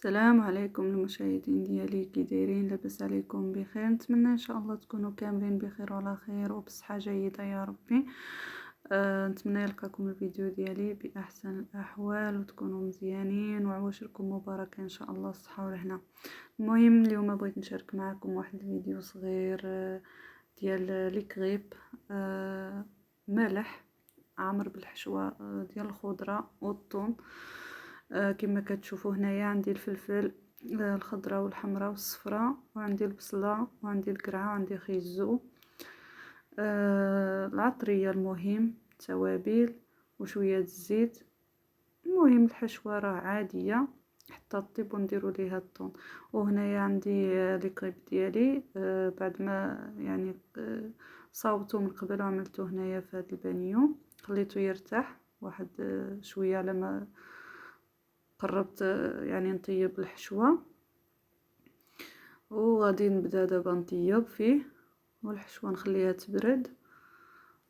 السلام عليكم المشاهدين ديالي، كي دايرين؟ لاباس عليكم بخير؟ نتمنى ان شاء الله تكونوا كاملين بخير وعلى خير وبصحه جيده يا ربي. نتمنى يلقاكم الفيديو ديالي باحسن الاحوال وتكونوا مزيانين وعواشركم مباركه ان شاء الله، الصحه والهنا. المهم اليوم بغيت نشارك معكم واحد الفيديو صغير ديال لي كريب مالح عامر بالحشوه ديال الخضره والثوم. كما كتشوفوا هنايا عندي الفلفل الخضراء والحمراء والصفراء، وعندي البصله وعندي القرعه وعندي خيزو العطريه، المهم توابل وشويه الزيت. المهم الحشوه راه عاديه حتى طيب ونديروا ليها الثوم. وهنايا عندي لي كريب ديالي بعد ما يعني صاوبته من قبل وعملته هنايا في هذا البانيو، خليته يرتاح واحد شويه على ما قربت يعني نطيب الحشوه. وغادي نبدا دابا نطيب فيه والحشوه نخليها تبرد.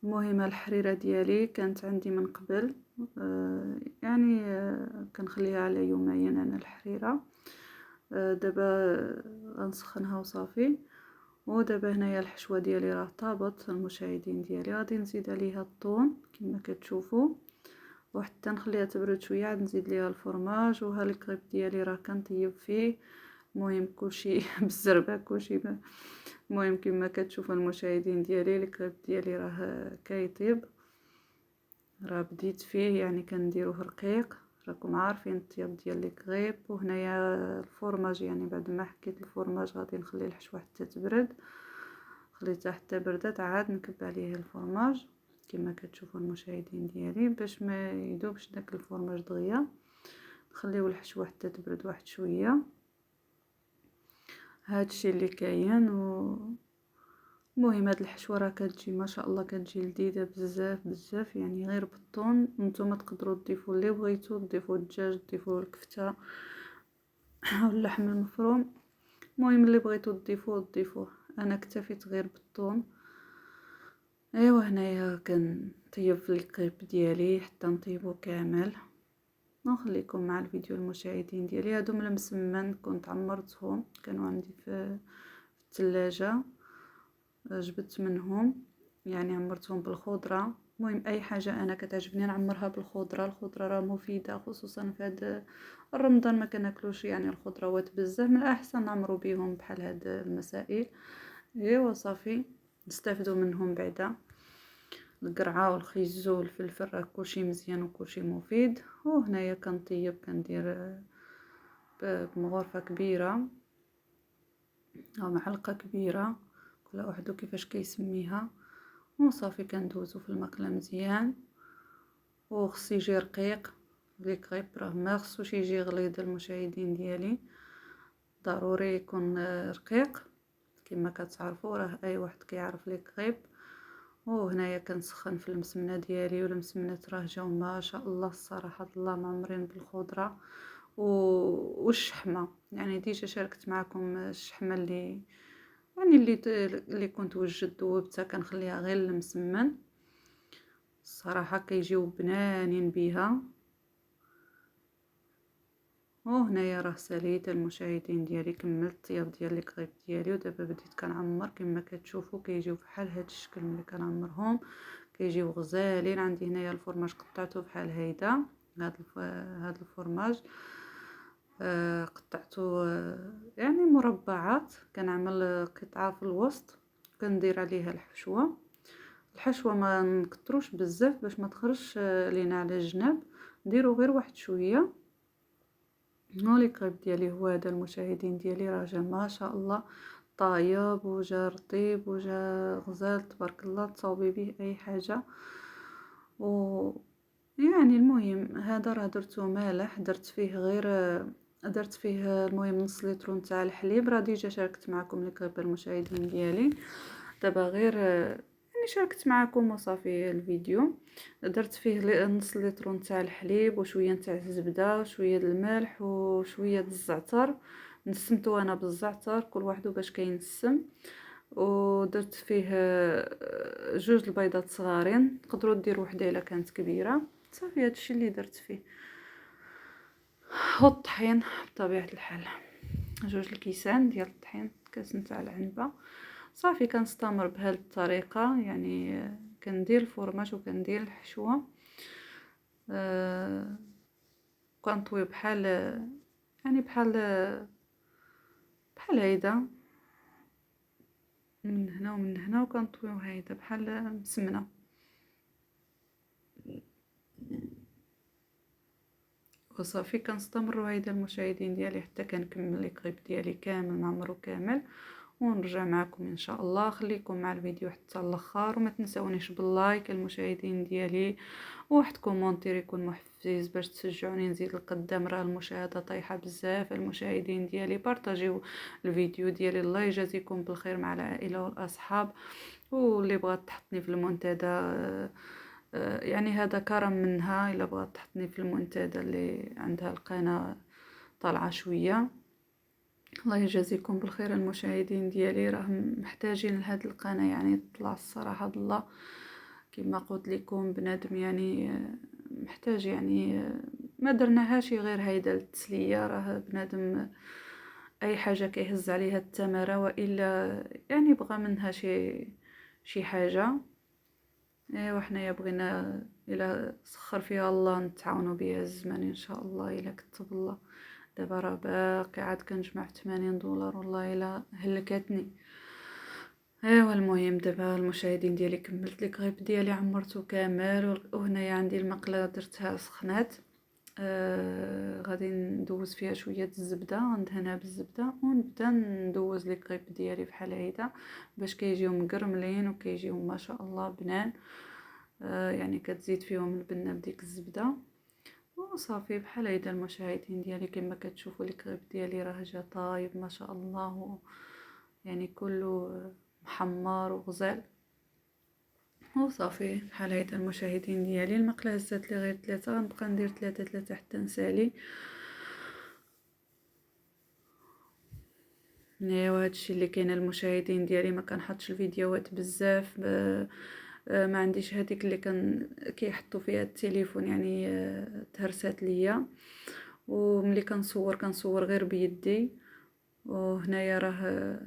المهم الحريره ديالي كانت عندي من قبل يعني كنخليها على يومين انا الحريره. دابا غنسخنها وصافي. ودابا هنايا الحشوه ديالي راه طابت المشاهدين ديالي، غادي نزيد عليها الثوم كما كتشوفوا وحتى نخليها تبرد شويه، عاد نزيد ليها الفرماج. وها الكريب ديالي راه كنطيب فيه. المهم كلشي بالزربه كلشي المهم كما كتشوفوا المشاهدين ديالي الكريب ديالي راه كيطيب، راه بديت فيه يعني كنديروه رقيق، راكم عارفين الطياب ديال الكريب. وهنايا الفرماج يعني بعد ما حكيت الفرماج غادي نخلي الحشوه حتى تبرد، خليتها حتى بردات عاد نكب عليه الفرماج كما كتشوفوا المشاهدين ديالي باش ما يذوبش داك الفرماج دغيا. نخليو الحشوه حتى تبرد واحد شويه. هادشي اللي كاين. المهم هاد الحشوه راه كتجي ما شاء الله كتجي لذيذه بزاف بزاف، يعني غير بالطون. نتوما تقدروا تضيفوا اللي بغيتو، تضيفوا الدجاج، تضيفوا الكفته او اللحم المفروم، المهم اللي بغيتو تضيفوه. انا اكتفيت غير بالطون. ايوا هنايا كنطيب في الكريب ديالي حتى نطيبو كامل. نخليكم مع الفيديو المشاهدين ديالي. هادو من المسمن كنت عمرتهم، كانوا عندي في الثلاجه، جبت منهم يعني عمرتهم بالخضره. المهم اي حاجه انا كتعجبني نعمرها بالخضره. الخضره راه مفيده خصوصا في هذا رمضان ما كناكلوش يعني الخضروات بزاف، من الاحسن نعمرو بهم بحال هاد المسائل. ايوا صافي نستافدوا منهم بعدا القرعه والخيزو والفلفل، راه كلشي مزيان وكلشي مفيد. وهنايا كنطيب كندير بمغرفه كبيره او معلقه كبيره، كل واحد كيفاش كيسميها. وصافي كندوزو في المقله مزيان. وخص يجي رقيق لي كريب، راه ما خصوش يجي غليظ المشاهدين ديالي، ضروري يكون رقيق كما كتعرفوا، راه اي واحد كيعرف لي كريب. وهنايا كنسخن في المسمنه ديالي، والمسمنات راه جاو ما شاء الله الصراحه الله معمرين بالخضره والشحمه. يعني ديجا شاركت معكم الشحمه اللي يعني اللي كنت وجدت ذوبتها كنخليها غير المسمن، الصراحه كيجيو بنانين بها. وهنايا راه ساليت المشاهدين ديالي، كملت الطياب ديال الكريب ديالي ودابا بديت كنعمر كما كتشوفوا كيجيو بحال هذا الشكل. ملي كنعمرهم كيجيو غزالين. عندي هنايا الفرماج قطعته بحال هيدا، هذا الفرماج قطعته يعني مربعات، كنعمل قطعه في الوسط كندير عليها الحشوه ما نكتروش بزاف باش ما تخرجش لينا على الجناب، نديرو غير واحد شويه. لي كريب ديالي هو هذا المشاهدين ديالي، راه جا ما شاء الله طايب وجا رطيب وجا غزال تبارك الله، تصاوبي به اي حاجه. و يعني المهم هذا راه درتو مالح، درت فيه المهم نص لتر نتاع الحليب. راه ديجا شاركت معكم لي كريب المشاهدين ديالي، دابا غير يعني شاركت معكم وصافي الفيديو. درت فيه نص لتر نتاع الحليب وشويه نتاع الزبده وشويه الملح وشويه الزعتر، نسمتو انا بالزعتر كل واحد باش كينسم. ودرت فيه جوج البيضات صغارين، تقدروا ديروا وحده الا كانت كبيره. صافي هادشي اللي درت فيه. والطحين بطبيعة الحال، 2 الكيسان ديال الطحين، كاس نتاع العنبة. صافي كنستمر بهذه الطريقة، يعني كندير الفرماج وكندير الحشوة، كنطوي بحال يعني بحال هيدا من هنا ومن هنا، وكنطويو هيدا بحال مسمنة. وصافي كنستمروا هيدا المشاهدين ديالي حتى كنكمل الكريب ديالي كامل نعمرو كامل، ونرجع معكم ان شاء الله. خليكم مع الفيديو حتى الاخر، وما تنسونيش باللايك المشاهدين ديالي، وواحد كومونتير يكون محفز باش تشجعوني نزيد لقدام. راه المشاهده طايحه بزاف المشاهدين ديالي، بارطاجيو الفيديو ديالي. الله يجازيكم بالخير مع العائله والاصحاب، واللي بغات تحطني في المنتدى يعني هذا كرم منها، الا بغات تحطني في المنتدى اللي عندها القناه طالعه شويه. الله يجازيكم بالخير المشاهدين ديالي، راه محتاجين لهاد القناه يعني تطلع الصراحه بالله. كما قلت لكم بنادم يعني محتاج يعني ما درناهاش غير هيدا التسليه، راه بنادم اي حاجه كيهز عليها الثمره، والا يعني بغى منها شي حاجه. ايوا حنايا بغينا الى سخر فيها الله نتعاونوا بها الزمان ان شاء الله الا كتب الله. دابا راه باقي عاد كنجمع في $80 والله الا هلكتني. ايوا المهم دابا المشاهدين ديالي كملت الكريب ديالي عمرته كامل، وهنايا عندي المقله درتها سخنات. غادي ندوز فيها شويه الزبده، ندهنها بالزبده ونبدا ندوز الكريب ديالي بحال هيدا باش كيجيو مقرملين وكيجيو ما شاء الله بنان. يعني كتزيد فيهم البنه بديك الزبده وصافي بحال هيدا المشاهدين ديالي. كما كتشوفوا الكريب ديالي راه جا طايب ما شاء الله، يعني كله محمر وغزال. وصافي بحال هيدا المشاهدين ديالي. المقله هزات لي غير 3، غنبقى ندير 3 حتى نسالي. ايوا هادشي اللي كاين المشاهدين ديالي. ما كنحطش الفيديوهات بزاف، ما عنديش هذيك اللي كيحطوا فيها التليفون يعني تهرسات ليا، وملي كنصور غير بيدي. وهنايا راه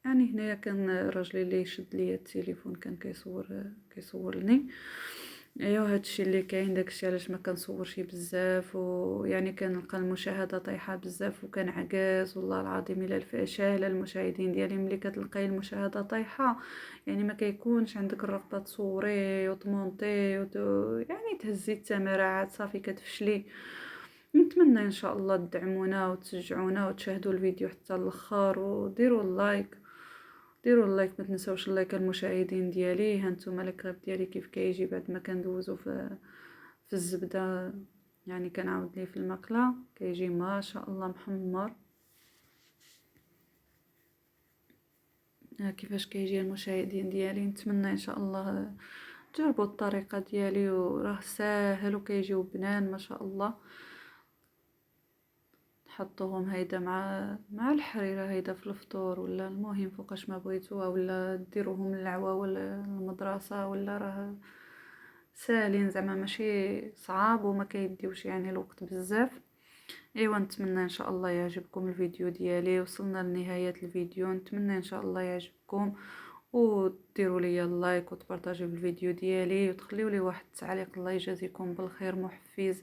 يعني هنايا كان راجلي اللي يشد ليا التليفون كان كيصورني. ايوا هادشي اللي كاين، داكشي علاش ما كنصورش بزاف، ويعني كنلقى المشاهده طايحه بزاف وكنعكاز. والله العظيم الا الفشل المشاهدين ديالي ملي كتلقاي المشاهده طايحه يعني ما كيكونش عندك الرغبه تصوري وتمونطي يعني تهزي التمرات، صافي كتفشلي. نتمنى ان شاء الله تدعمونا وتشجعونا وتشاهدوا الفيديو حتى الاخر، وديروا اللايك. ما تنساوش اللايك المشاهدين ديالي. هانتوما الكريب ديالي كيف كيجي بعد ما كندوزو في الزبده، يعني كنعاود ليه في المقله كيجي ما شاء الله محمر. كيفاش كيجي المشاهدين ديالي. نتمنى ان شاء الله تجربوا الطريقه ديالي، وراه ساهل وكيجيو بنان ما شاء الله. حطوهم هيدا مع الحريره هيدا في الفطور، ولا المهم فوقاش ما بغيتوها، ولا ديروهم للعوا ولا المدرسه، ولا راه ساهلين زعما ماشي صعاب وما كيديوش يعني الوقت بزاف. ايوا نتمنى ان شاء الله يعجبكم الفيديو ديالي. وصلنا لنهايه الفيديو، نتمنى ان شاء الله يعجبكم، وديروا لي اللايك وتبارطاجيو الفيديو ديالي وتخليوا لي واحد التعليق. الله يجازيكم بالخير محفز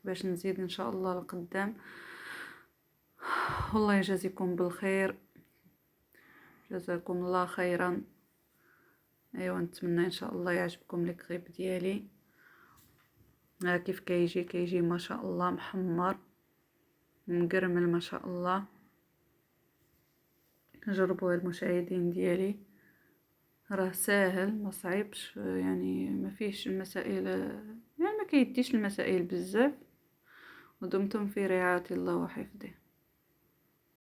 باش نزيد ان شاء الله لقدام. والله يجازيكم بالخير، جزاكم الله خيرا. ايوا نتمنى ان شاء الله يعجبكم الكريب ديالي. ها كيف كيجي ما شاء الله محمر مقرمل ما شاء الله. جربوا المشاهدين ديالي، راه ساهل ما صعيبش، يعني ما فيهش المسائل، يعني ما كيديش المسائل بزاف. ودمتم في رعاية الله وحفظه.